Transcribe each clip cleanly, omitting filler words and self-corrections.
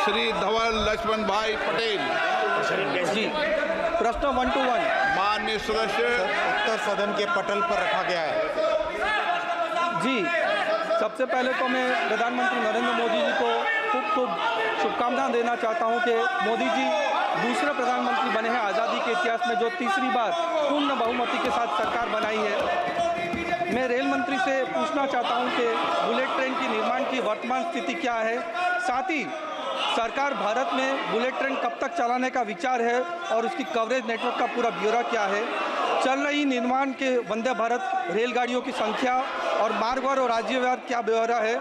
श्री धवल लक्ष्मण भाई पटेल। जी, प्रश्न 1 to 1। माननीय सदस्य, उत्तर सदन के पटल पर रखा गया है। जी, सबसे पहले तो मैं प्रधानमंत्री नरेंद्र मोदी जी को खूब खूब शुभकामनाएं देना चाहता हूं कि मोदी जी दूसरे प्रधानमंत्री बने हैं आज़ादी के इतिहास में, जो तीसरी बार पूर्ण बहुमति के साथ सरकार बनाई है। मैं रेल मंत्री से पूछना चाहता हूं कि बुलेट ट्रेन की निर्माण की वर्तमान स्थिति क्या है, साथ ही सरकार भारत में बुलेट ट्रेन कब तक चलाने का विचार है और उसकी कवरेज नेटवर्क का पूरा ब्यौरा क्या है, चल रही निर्माण के वंदे भारत रेलगाड़ियों की संख्या और मार्गवार और राज्यवार क्या ब्यौरा है,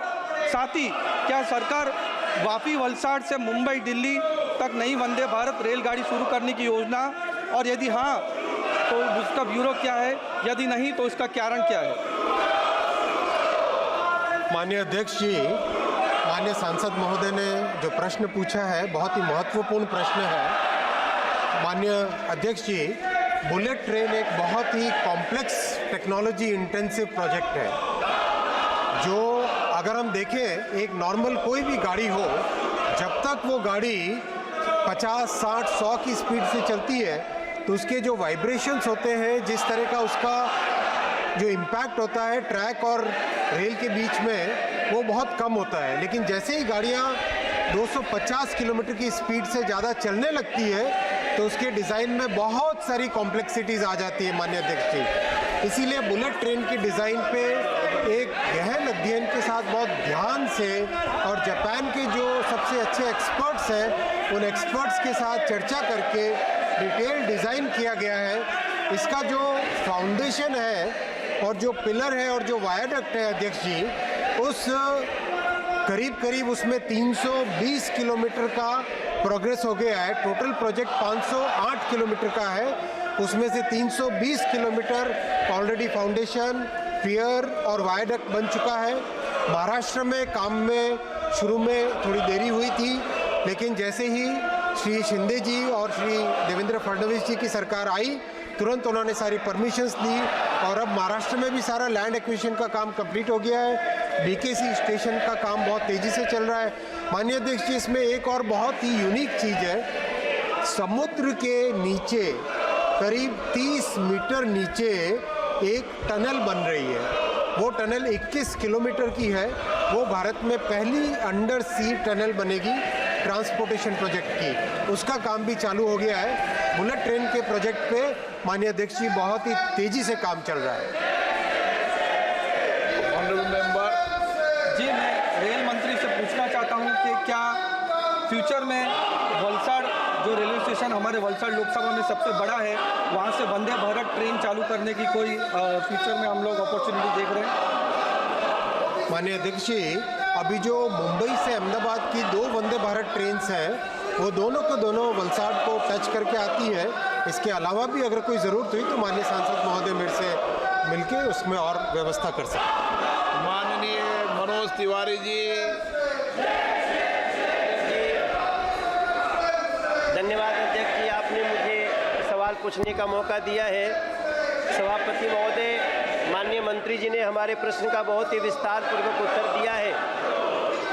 साथ ही क्या सरकार वापी वलसाड से मुंबई दिल्ली तक नई वंदे भारत रेलगाड़ी शुरू करने की योजना, और यदि हाँ तो उसका ब्यूरो क्या है, यदि नहीं तो इसका कारण क्या है। माननीय अध्यक्ष जी, माननीय सांसद महोदय ने जो प्रश्न पूछा है बहुत ही महत्वपूर्ण प्रश्न है। माननीय अध्यक्ष जी, बुलेट ट्रेन एक बहुत ही कॉम्प्लेक्स टेक्नोलॉजी इंटेंसिव प्रोजेक्ट है, जो अगर हम देखें एक नॉर्मल कोई भी गाड़ी हो, जब तक वो गाड़ी 50, 60, 100 की स्पीड से चलती है तो उसके जो वाइब्रेशंस होते हैं, जिस तरह का उसका जो इम्पैक्ट होता है ट्रैक और रेल के बीच में, वो बहुत कम होता है। लेकिन जैसे ही गाड़ियाँ 250 किलोमीटर की स्पीड से ज़्यादा चलने लगती है तो उसके डिज़ाइन में बहुत सारी कॉम्प्लेक्सिटीज़ आ जाती है माननीय अध्यक्ष जी। इसीलिए बुलेट ट्रेन की डिज़ाइन पे एक गहन अध्ययन के साथ बहुत ध्यान से और जापान के जो सबसे अच्छे एक्सपर्ट्स हैं उन एक्सपर्ट्स के साथ चर्चा करके डिटेल डिज़ाइन किया गया है। इसका जो फाउंडेशन है और जो पिलर है और जो वायरडक्ट है अध्यक्ष जी, उस करीब उसमें 320 किलोमीटर का प्रोग्रेस हो गया है। टोटल प्रोजेक्ट 508 किलोमीटर का है, उसमें से 320 किलोमीटर ऑलरेडी फाउंडेशन, पियर और वायरडक्ट बन चुका है। महाराष्ट्र में काम में शुरू में थोड़ी देरी हुई थी, लेकिन जैसे ही श्री शिंदे जी और श्री देवेंद्र फडणवीस जी की सरकार आई, तुरंत उन्होंने सारी परमिशंस दी और अब महाराष्ट्र में भी सारा लैंड एक्विजिशन का काम कंप्लीट हो गया है। बीकेसी स्टेशन का काम बहुत तेज़ी से चल रहा है। माननीय अध्यक्ष जी, इसमें एक और बहुत ही यूनिक चीज़ है, समुद्र के नीचे करीब 30 मीटर नीचे एक टनल बन रही है। वो टनल 21 किलोमीटर की है। वो भारत में पहली अंडर सी टनल बनेगी ट्रांसपोर्टेशन प्रोजेक्ट की, उसका काम भी चालू हो गया है। बुलेट ट्रेन के प्रोजेक्ट पे माननीय अध्यक्ष जी बहुत ही तेजी से काम चल रहा है। ऑनरेबल मेंबर जी, मैं रेल मंत्री से पूछना चाहता हूं कि क्या फ्यूचर में वलसाड जो रेलवे स्टेशन हमारे वलसाड लोकसभा में सबसे बड़ा है, वहां से वंदे भारत ट्रेन चालू करने की कोई फ्यूचर में हम लोग अपॉर्चुनिटी देख रहे हैं? माननीय अध्यक्ष जी, अभी जो मुंबई से अहमदाबाद की 2 वंदे भारत ट्रेन्स हैं, वो दोनों को दोनों वलसाड को टच करके आती है। इसके अलावा भी अगर कोई ज़रूरत हुई तो माननीय सांसद महोदय मेरे से मिलके उसमें और व्यवस्था कर सकते। माननीय मनोज तिवारी जी। धन्यवाद अध्यक्ष जी, आपने मुझे सवाल पूछने का मौका दिया है। सभापति महोदय, माननीय मंत्री जी ने हमारे प्रश्न का बहुत ही विस्तार पूर्वक उत्तर दिया है।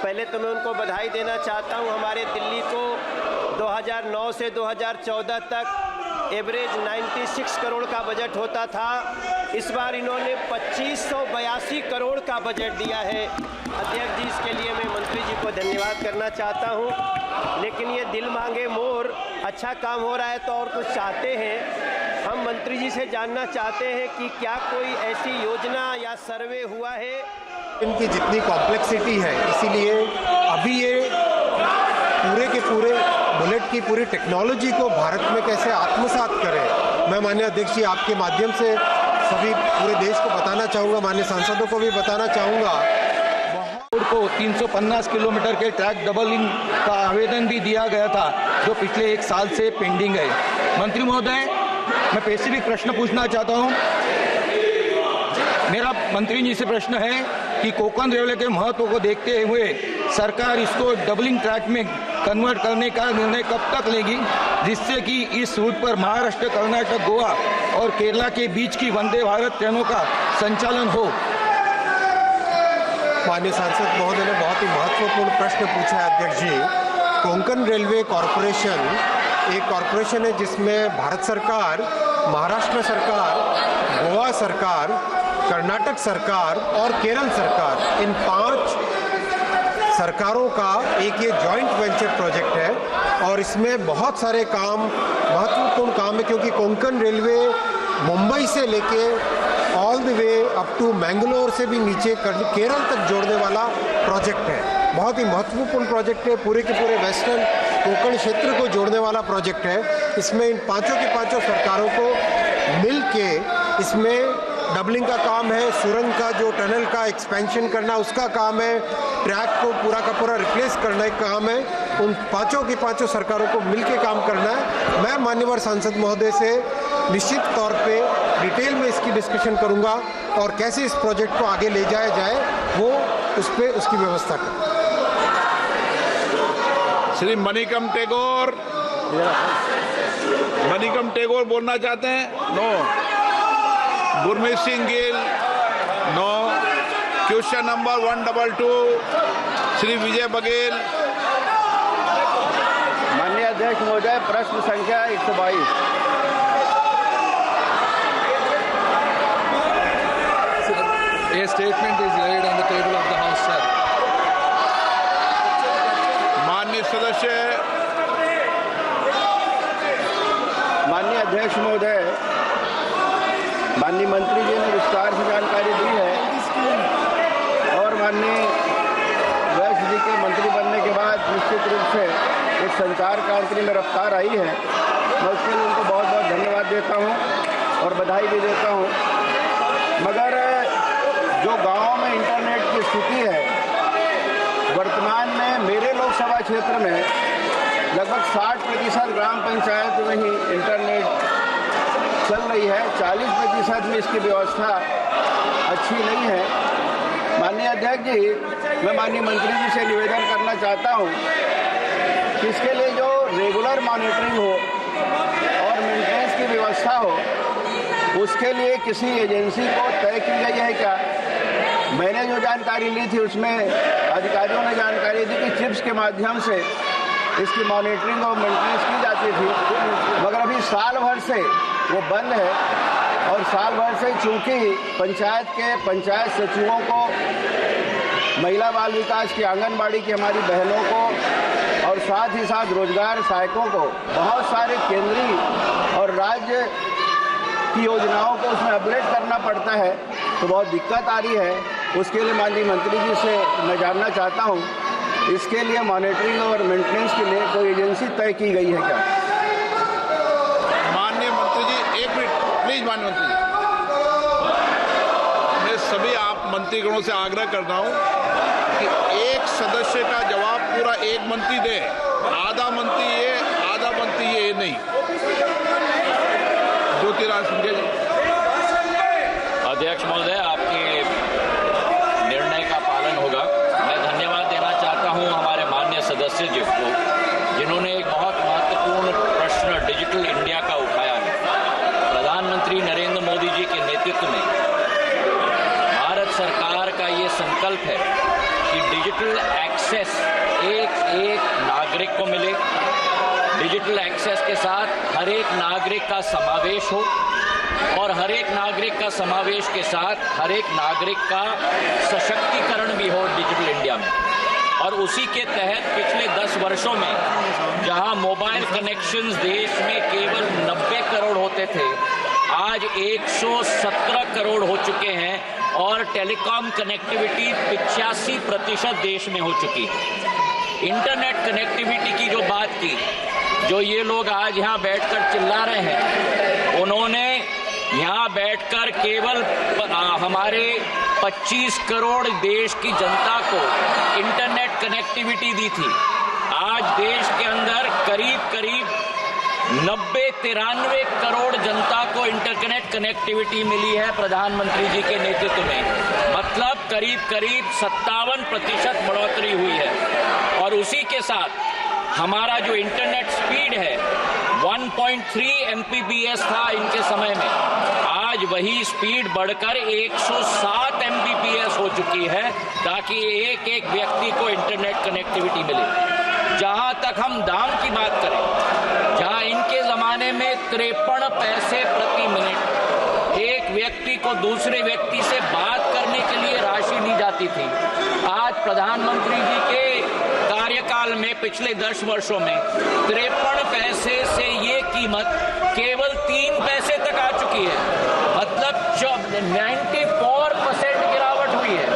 पहले तो मैं उनको बधाई देना चाहता हूं। हमारे दिल्ली को 2009 से 2014 तक एवरेज 96 करोड़ का बजट होता था। इस बार इन्होंने 2582 करोड़ का बजट दिया है। अध्यक्ष जी, इसके लिए मैं मंत्री जी को धन्यवाद करना चाहता हूं। लेकिन ये दिल मांगे मोर, अच्छा काम हो रहा है तो और कुछ चाहते हैं। हम मंत्री जी से जानना चाहते हैं कि क्या कोई ऐसी योजना या सर्वे हुआ है? इनकी जितनी कॉम्प्लेक्सिटी है, इसीलिए अभी ये पूरे के पूरे बुलेट की पूरी टेक्नोलॉजी को भारत में कैसे आत्मसात करें, मैं माननीय अध्यक्ष जी आपके माध्यम से सभी पूरे देश को बताना चाहूँगा, माननीय सांसदों को भी बताना चाहूँगा। को 350 किलोमीटर के ट्रैक डबलिंग का आवेदन भी दिया गया था, जो पिछले 1 साल से पेंडिंग है। मंत्री महोदय, मैं स्पेसिफिक प्रश्न पूछना चाहता हूँ। मेरा मंत्री जी से प्रश्न है कि कोंकण रेलवे के महत्व को देखते हुए सरकार इसको डबलिंग ट्रैक में कन्वर्ट करने का निर्णय कब तक लेगी, जिससे कि इस रूट पर महाराष्ट्र, कर्नाटक, गोवा और केरला के बीच की वंदे भारत ट्रेनों का संचालन हो? माननीय सांसद महोदय ने बहुत ही महत्वपूर्ण प्रश्न पूछा है अध्यक्ष जी। कोंकण रेलवे कॉरपोरेशन एक कॉरपोरेशन है जिसमें भारत सरकार, महाराष्ट्र सरकार, गोवा सरकार, कर्नाटक सरकार और केरल सरकार, इन 5 सरकारों का एक ये जॉइंट वेंचर प्रोजेक्ट है। और इसमें बहुत सारे काम, महत्वपूर्ण काम है, क्योंकि कोंकण रेलवे मुंबई से लेके all the way up to Mangalore से भी नीचे केरल तक जोड़ने वाला प्रोजेक्ट है। बहुत ही महत्वपूर्ण प्रोजेक्ट है, पूरे के पूरे वेस्टर्न कोंकण क्षेत्र को जोड़ने वाला प्रोजेक्ट है। इसमें इन पांचों की पांचों सरकारों को मिल के इसमें डबलिंग का काम है, सुरंग का जो टनल का एक्सपेंशन करना उसका काम है, ट्रैक को पूरा का पूरा रिप्लेस करने का काम है। उन पांचों की पांचों सरकारों को मिलके काम करना है। मैं माननीय सांसद महोदय से निश्चित तौर पे डिटेल में इसकी डिस्कशन करूंगा और कैसे इस प्रोजेक्ट को आगे ले जाया जाए वो उस पर उसकी व्यवस्था करें। श्री मणिकम टेगोर बोलना चाहते हैं? No. Gurmeet Singh Gill? No. Question number 122 Shri Vijay Baghel. माननीय अध्यक्ष महोदय, प्रश्न संख्या 122। A statement is laid on the table of the House, sir. माननीय सदस्य। माननीय अध्यक्ष महोदय, माननीय मंत्री जी ने विस्तार से जानकारी दी है और माननीय वैश्य जी के मंत्री बनने के बाद निश्चित रूप से एक संचार क्रांति में रफ्तार आई है। मैं उसके लिए उनको बहुत बहुत धन्यवाद देता हूं और बधाई भी देता हूं। मगर जो गाँव में इंटरनेट की स्थिति है, वर्तमान में मेरे लोकसभा क्षेत्र में लगभग 60% ग्राम पंचायत में ही इंटरनेट चल रही है, 40% में इसकी व्यवस्था अच्छी नहीं है। माननीय अध्यक्ष जी, मैं माननीय मंत्री जी से निवेदन करना चाहता हूं कि इसके लिए जो रेगुलर मॉनिटरिंग हो और मेंटेनेंस की व्यवस्था हो, उसके लिए किसी एजेंसी को तय की गई है क्या? मैंने जो जानकारी ली थी उसमें अधिकारियों ने जानकारी दी कि चिप्स के माध्यम से इसकी मॉनिटरिंग और मेंटेनेंस की जाती थी, मगर अभी साल भर से वो बंद है। और साल भर से चूंकि पंचायत सचिवों को, महिला बाल विकास की आंगनबाड़ी की हमारी बहनों को और साथ ही साथ रोजगार सहायकों को बहुत सारे केंद्रीय और राज्य की योजनाओं को उसमें अपग्रेड करना पड़ता है, तो बहुत दिक्कत आ रही है। उसके लिए माननीय मंत्री जी से मैं जानना चाहता हूं, इसके लिए मॉनिटरिंग और मेंटेनेंस के लिए कोई एजेंसी तय की गई है क्या? माननीय मंत्री जी, एक मिनट प्लीज। माननीय मंत्री जी, मैं सभी आप मंत्रीगणों से आग्रह करता हूं कि एक सदस्य का जवाब पूरा एक मंत्री दे, आधा मंत्री ये नहीं। ज्योतिराज सिंधिया जी। अध्यक्ष महोदय, आपके निर्णय का पालन होगा। मैं धन्यवाद देना चाहता हूं हमारे माननीय सदस्य जी को, जिन्होंने एक बहुत महत्वपूर्ण प्रश्न डिजिटल इंडिया का उठाया है। प्रधानमंत्री नरेंद्र मोदी जी के नेतृत्व में भारत सरकार का ये संकल्प है कि डिजिटल एक्सेस एक नागरिक को मिले। डिजिटल एक्सेस के साथ हर एक नागरिक का समावेश हो और हर एक नागरिक का समावेश के साथ हर एक नागरिक का सशक्तिकरण भी हो डिजिटल इंडिया में। और उसी के तहत पिछले 10 वर्षों में जहां मोबाइल कनेक्शंस देश में केवल 90 करोड़ होते थे, आज 117 करोड़ हो चुके हैं और टेलीकॉम कनेक्टिविटी 85% देश में हो चुकी है। इंटरनेट कनेक्टिविटी की जो बात की, जो ये लोग आज यहाँ बैठकर चिल्ला रहे हैं, उन्होंने यहाँ बैठकर केवल हमारे 25 करोड़ देश की जनता को इंटरनेट कनेक्टिविटी दी थी। आज देश के अंदर करीब 90-93 करोड़ जनता को इंटरनेट कनेक्टिविटी मिली है प्रधानमंत्री जी के नेतृत्व में। मतलब करीब 57% बढ़ोतरी हुई है। और उसी के साथ हमारा जो इंटरनेट स्पीड है 1.3 MBPS था इनके समय में, आज वही स्पीड बढ़कर 107 MBPS हो चुकी है, ताकि एक व्यक्ति को इंटरनेट कनेक्टिविटी मिले। जहां तक हम दाम की बात करें, जहां इनके जमाने में 53 पैसे प्रति मिनट एक व्यक्ति को दूसरे व्यक्ति से बात करने के लिए राशि दी जाती थी, आज प्रधानमंत्री जी के कार्यकाल में पिछले 10 वर्षों में 53 पैसे से ये कीमत केवल 3 पैसे तक आ चुकी है। मतलब 94% गिरावट हुई है।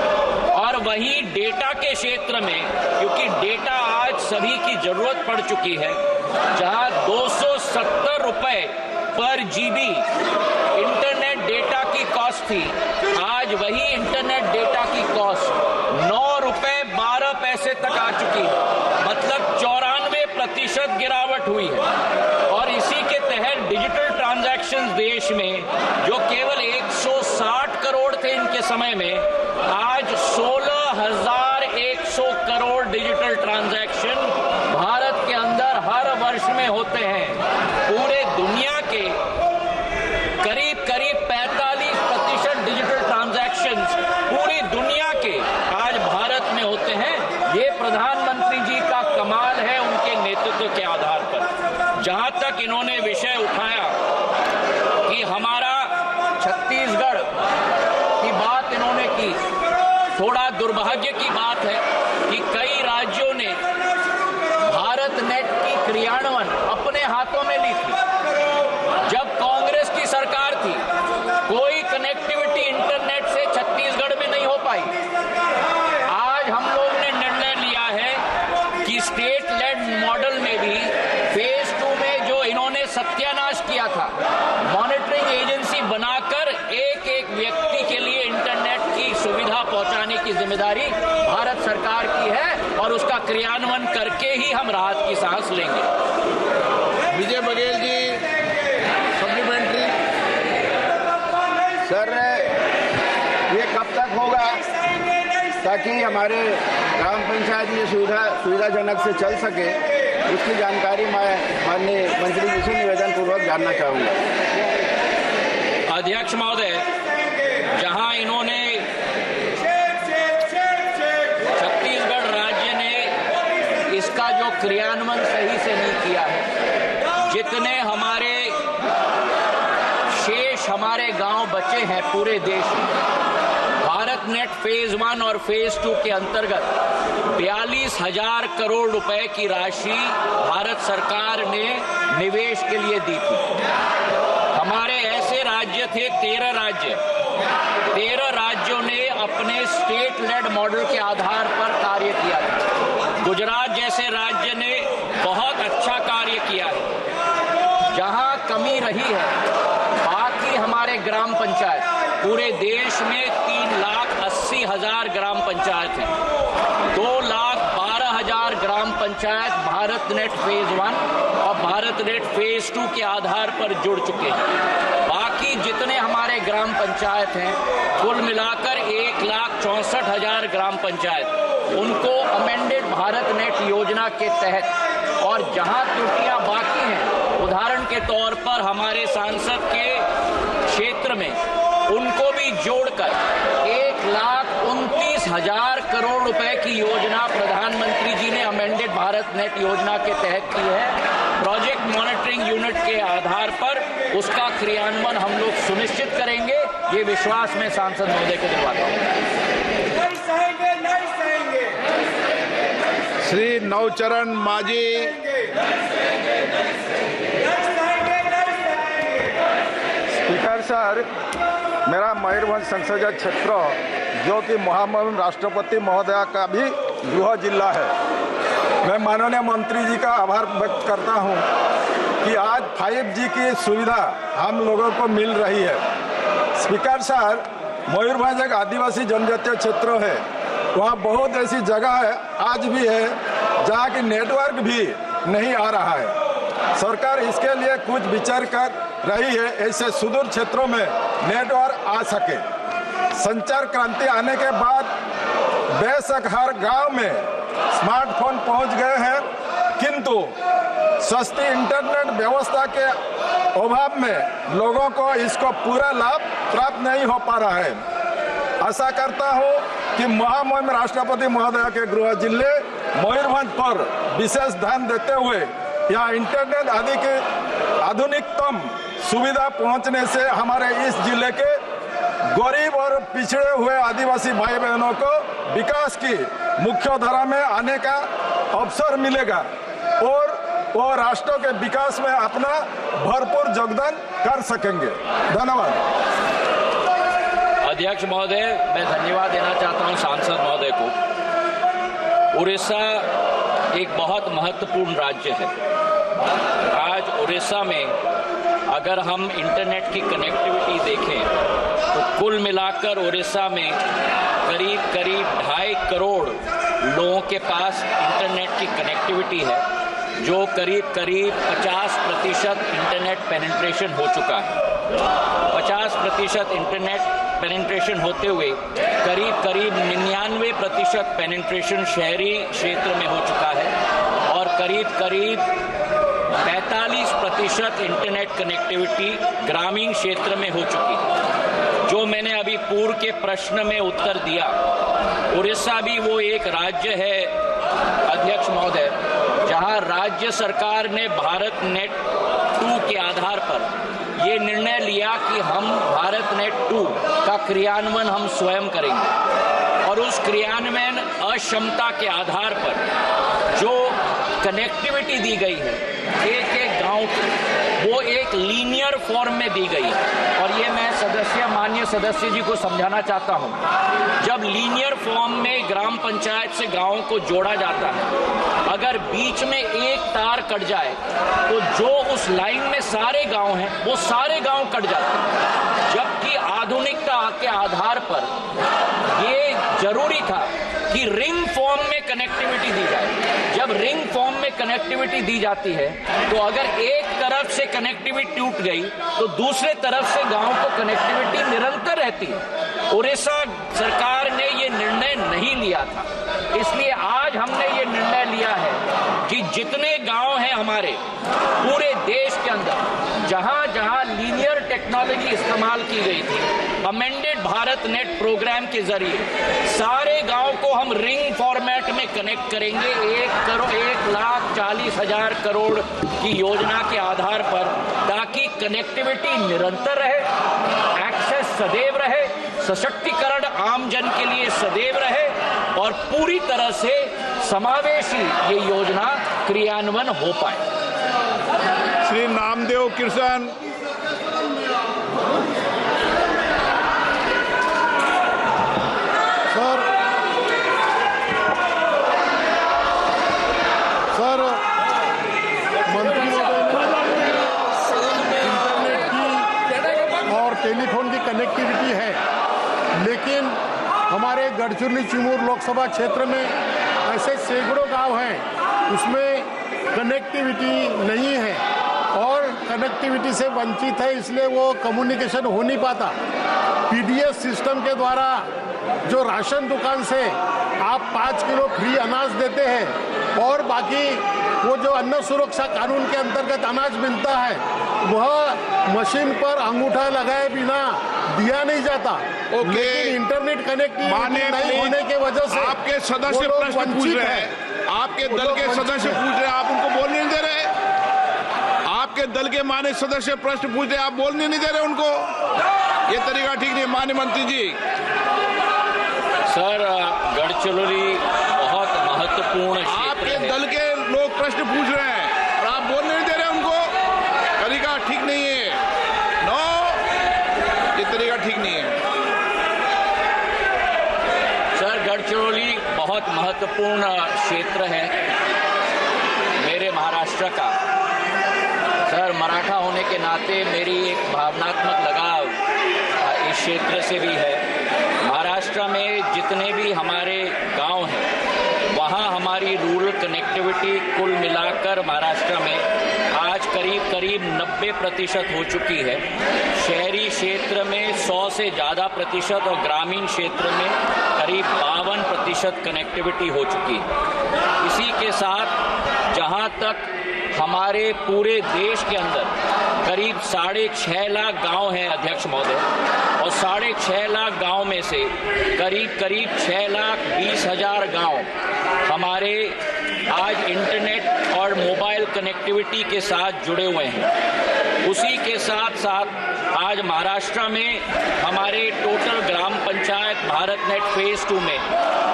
और वहीं डेटा के क्षेत्र में, क्योंकि डेटा आज सभी की जरूरत पड़ चुकी है, जहां 270 रुपए पर जीबी इंटरनेट डेटा की कॉस्ट थी, आज वही इंटरनेट डेटा की कॉस्ट 9 रुपए 12 पैसे तक आ चुकी है। मतलब 94% गिरावट हुई है। और इसी के तहत डिजिटल ट्रांजैक्शंस देश में जो केवल 160 करोड़ थे इनके समय में, आज 16,100 करोड़ डिजिटल ट्रांजैक्शन भारत के अंदर हर वर्ष में होते हैं। पूरे दुनिया के करीब 45% डिजिटल ट्रांजैक्शंस पूरी दुनिया के आज भारत में होते हैं। ये प्रधानमंत्री जी का कमाल है उनके नेतृत्व के आधार पर। जहां तक इन्होंने विषय उठाया कि हमारा छत्तीसगढ़ की बात इन्होंने की, थोड़ा दुर्भाग्य की बात है कि कई राज्यों ने भारत नेट की क्रियान्वयन अपने हाथों में ली थी। जब कांग्रेस की सरकार थी, कोई कनेक्टिविटी इंटरनेट से छत्तीसगढ़ में नहीं हो पाई। आज हम लोग ने निर्णय लिया है कि स्टेट लेड मॉडल में भी फेज 2 में जो इन्होंने सत्यानाश किया था, मॉनिटरिंग एजेंसी बनाकर एक एक व्यक्ति के लिए इंटरनेट की सुविधा पहुंचाने की जिम्मेदारी भारत सरकार की है और उसका क्रियान्वयन करके ही हम राहत की सांस लेंगे। विजय बघेल जी, सप्लीमेंट्री। सर, ये कब तक होगा ताकि हमारे ग्राम पंचायत ये सुविधाजनक से चल सके, उसकी जानकारी मैं माननीय मंत्री जी से निवेदन पूर्वक जानना चाहूँगा। अध्यक्ष महोदय, जहां इन्होंने छत्तीसगढ़ राज्य ने इसका जो क्रियान्वयन सही से नहीं किया है, जितने हमारे शेष हमारे गांव बचे हैं पूरे देश में, भारत नेट फेज 1 और फेज 2 के अंतर्गत 42,000 करोड़ रुपए की राशि भारत सरकार ने निवेश के लिए दी थी। हमारे ऐसे राज्य थे 13 राज्य, 13 राज्यों ने अपने स्टेट लेड मॉडल के आधार पर कार्य किया था। गुजरात जैसे राज्य ने बहुत अच्छा कार्य किया है। जहां कमी रही है, बाकी हमारे ग्राम पंचायत, पूरे देश में 3,80,000 ग्राम पंचायत हैं। 2,12,000 ग्राम पंचायत भारत नेट फेज 1 और भारत नेट फेज 2 के आधार पर जुड़ चुके हैं। बाकी जितने हमारे ग्राम पंचायत हैं, कुल मिलाकर 1,64,000 ग्राम पंचायत, उनको अमेंडेड भारत नेट योजना के तहत, और जहां त्रुटियां बाकी हैं, उदाहरण के तौर पर हमारे सांसद के क्षेत्र में, उनको भी जोड़कर 1,29,000 करोड़ रुपए की योजना प्रधानमंत्री जी ने अमेंडेड भारत नेट योजना के तहत की है। प्रोजेक्ट मॉनिटरिंग यूनिट के आधार पर उसका क्रियान्वयन हम लोग सुनिश्चित करेंगे, ये विश्वास मैं सांसद महोदय को दिलवाता हूँ। श्री नवचरण माझी। स्पीकर सर, मेरा मयूरभंज संसदीय क्षेत्र जो कि महामहिम राष्ट्रपति महोदया का भी गृह जिला है, मैं माननीय मंत्री जी का आभार व्यक्त करता हूं कि आज 5G की सुविधा हम लोगों को मिल रही है। स्पीकर सर, मयूरभंज एक आदिवासी जनजातीय क्षेत्र है, वहाँ बहुत ऐसी जगह है, आज भी है, जहाँ की नेटवर्क भी नहीं आ रहा है। सरकार इसके लिए कुछ विचार कर रही है, ऐसे सुदूर क्षेत्रों में नेटवर्क आ सके। संचार क्रांति आने के बाद बेशक हर गांव में स्मार्टफोन पहुंच गए हैं, किंतु सस्ती इंटरनेट व्यवस्था के अभाव में लोगों को इसको पूरा लाभ प्राप्त नहीं हो पा रहा है। आशा करता हूं कि महामहिम राष्ट्रपति महोदय के गृह जिले मयूरभंज पर विशेष ध्यान देते हुए यहाँ इंटरनेट आदि की आधुनिकतम सुविधा पहुंचने से हमारे इस जिले के गरीब और पिछड़े हुए आदिवासी भाई बहनों को विकास की मुख्य धारा में आने का अवसर मिलेगा और वो राष्ट्र के विकास में अपना भरपूर योगदान कर सकेंगे। धन्यवाद। अध्यक्ष महोदय, मैं धन्यवाद देना चाहता हूं सांसद महोदय को। उड़ीसा एक बहुत महत्वपूर्ण राज्य है। आज उड़ीसा में अगर हम इंटरनेट की कनेक्टिविटी देखें तो कुल मिलाकर उड़ीसा में करीब 2.5 करोड़ लोगों के पास इंटरनेट की कनेक्टिविटी है, जो करीब 50% इंटरनेट पेनिट्रेशन हो चुका है। 50% इंटरनेट पेनिट्रेशन होते हुए करीब 99% पेनिट्रेशन शहरी क्षेत्र में हो चुका है और करीब 45% इंटरनेट कनेक्टिविटी ग्रामीण क्षेत्र में हो चुकी है। जो मैंने अभी पूर्व के प्रश्न में उत्तर दिया, उड़ीसा भी वो एक राज्य है अध्यक्ष महोदय, जहां राज्य सरकार ने भारत नेट 2 के आधार पर ये निर्णय लिया कि हम भारत नेट 2 का क्रियान्वयन हम स्वयं करेंगे और उस क्रियान्वयन अक्षमता के आधार पर जो कनेक्टिविटी दी गई है एक गांव को, वो एक लीनियर फॉर्म में दी गई है। और ये मैं माननीय सदस्य जी को समझाना चाहता हूं, जब लीनियर फॉर्म में ग्राम पंचायत से गांव को जोड़ा जाता है, अगर बीच में एक तार कट जाए तो जो उस लाइन में सारे गांव हैं वो सारे गांव कट जाते हैं। जबकि आधुनिकता के आधार पर ये जरूरी था कि रिंग फॉर्म में कनेक्टिविटी दी जाए। जब रिंग फॉर्म में कनेक्टिविटी दी जाती है तो अगर एक तरफ से कनेक्टिविटी टूट गई तो दूसरे तरफ से गांव को कनेक्टिविटी निरंतर रहती है। उड़ीसा सरकार ने ये निर्णय नहीं लिया था, इसलिए आज हमने ये निर्णय लिया है कि जितने गांव हैं हमारे पूरे देश के अंदर जहां जहां लीनियर टेक्नोलॉजी इस्तेमाल की गई थी, अमेंडेड भारत नेट प्रोग्राम के जरिए सारे गांव को हम रिंग फॉर्मेट में कनेक्ट करेंगे 1,40,000 करोड़ की योजना के आधार पर, ताकि कनेक्टिविटी निरंतर रहे, एक्सेस सदैव रहे, सशक्तिकरण आम जन के लिए सदैव रहे और पूरी तरह से समावेशी ये योजना क्रियान्वयन हो पाए। श्री नामदेव किशन। सर, मंत्री महोदय इंटरनेट की और टेलीफोन की कनेक्टिविटी है, लेकिन हमारे गढ़चिरौली चिमूर लोकसभा क्षेत्र में ऐसे सैकड़ों गांव हैं उसमें कनेक्टिविटी नहीं है और कनेक्टिविटी से वंचित है, इसलिए वो कम्युनिकेशन हो नहीं पाता। पीडीएस सिस्टम के द्वारा जो राशन दुकान से आप 5 किलो फ्री अनाज देते हैं और बाकी वो जो अन्न सुरक्षा कानून के अंतर्गत अनाज मिलता है वह मशीन पर अंगूठा लगाए बिना दिया नहीं जाता। लेकिन इंटरनेट कनेक्टिविटी नहीं होने के वजह से आपके सदस्य प्रश्न पूछ रहे हैं, आपके दल के सदस्य पूछ रहे हैं, आप उनको बोलने नहीं दे रहे। आपके दल के माननीय सदस्य प्रश्न पूछ रहे, आप बोलने नहीं दे रहे उनको। ये तरीका ठीक नहीं। माननीय मंत्री जी। सर, गढ़चिरौली बहुत महत्वपूर्ण आपके दल के लोग प्रश्न पूछ रहे हैं और आप बोलने नहीं दे रहे उनको। तरीका ठीक नहीं है। नो, ये तरीका ठीक नहीं है। सर, गढ़चिरौली बहुत महत्वपूर्ण क्षेत्र है मेरे महाराष्ट्र का। सर, मराठा होने के नाते मेरी एक भावनात्मक लगाव इस क्षेत्र से भी है। महाराष्ट्र में जितने भी हमारे गांव हैं वहां हमारी रूरल कनेक्टिविटी कुल मिलाकर महाराष्ट्र में आज करीब 90% हो चुकी है। शहरी क्षेत्र में 100 से ज़्यादा प्रतिशत और ग्रामीण क्षेत्र में करीब 52% कनेक्टिविटी हो चुकी है। इसी के साथ जहां तक हमारे पूरे देश के अंदर करीब 6.5 लाख गांव हैं अध्यक्ष महोदय, और 6.5 लाख गांव में से करीब 6,20,000 गांव हमारे आज इंटरनेट और मोबाइल कनेक्टिविटी के साथ जुड़े हुए हैं। उसी के साथ साथ आज महाराष्ट्र में हमारे टोटल ग्राम पंचायत भारत नेट फेज 2 में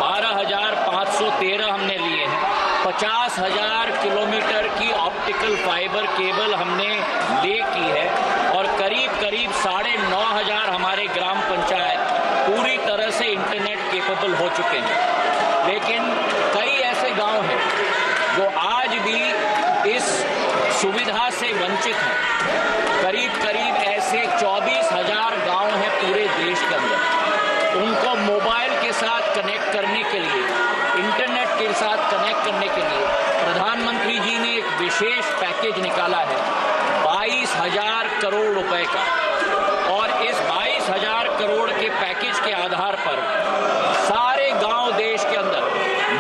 12,513 हमने लिए हैं। 50,000 किलोमीटर की ऑप्टिकल फाइबर केबल हमने ले की है और करीब करीब 9,500 हमारे ग्राम पंचायत पूरी तरह से इंटरनेट केपेबल हो चुके हैं। लेकिन कई ऐसे गांव हैं जो आज भी इस सुविधा से वंचित हैं। करीब करीब ऐसे 24,000 गांव हैं पूरे देश के अंदर। उनको मोबाइल के साथ कनेक्ट करने के लिए, इंटरनेट के साथ कनेक्ट करने के लिए प्रधानमंत्री जी ने एक विशेष पैकेज निकाला है 22,000 करोड़ रुपए का। और इस 22,000 करोड़ के पैकेज के आधार पर सारे गांव देश के अंदर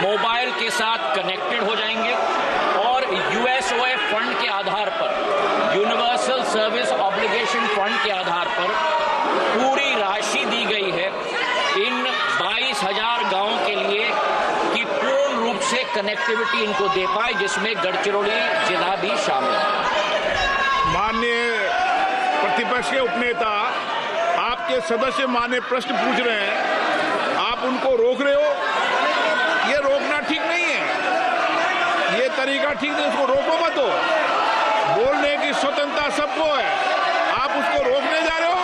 मोबाइल के साथ कनेक्टेड हो जाएंगे और यूएसओए फंड के आधार पर, यूनिवर्सल सर्विस ऑब्लिगेशन फंड के आधार पर पूरी राशि दी गई है इन 22,000 गांवों के लिए कि पूर्ण रूप से कनेक्टिविटी इनको दे पाए, जिसमें गढ़चिरौली जिला भी शामिल है। माननीय प्रतिपक्ष के उपनेता आपके सदस्य माननीय प्रश्न पूछ रहे हैं, आप उनको रोक रहे हो। ये रोकना ठीक नहीं है, ये तरीका ठीक नहीं, उसको रोको मत। हो बोलने की स्वतंत्रता सबको है, आप उसको रोकने जा रहे हो।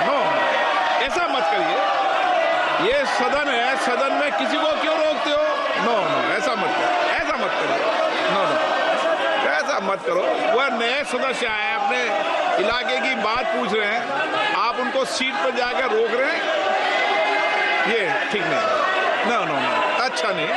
नो, ऐसा मत करिए। ये सदन है, सदन में किसी को क्यों रोकते हो? नो, ऐसा मत करो, ऐसा मत करो। नो, ऐसा मत करो। वह नए सदस्य आए, अपने इलाके की बात पूछ रहे हैं, आप उनको सीट पर जाकर रोक रहे हैं, ये ठीक नहीं। नो, अच्छा नहीं।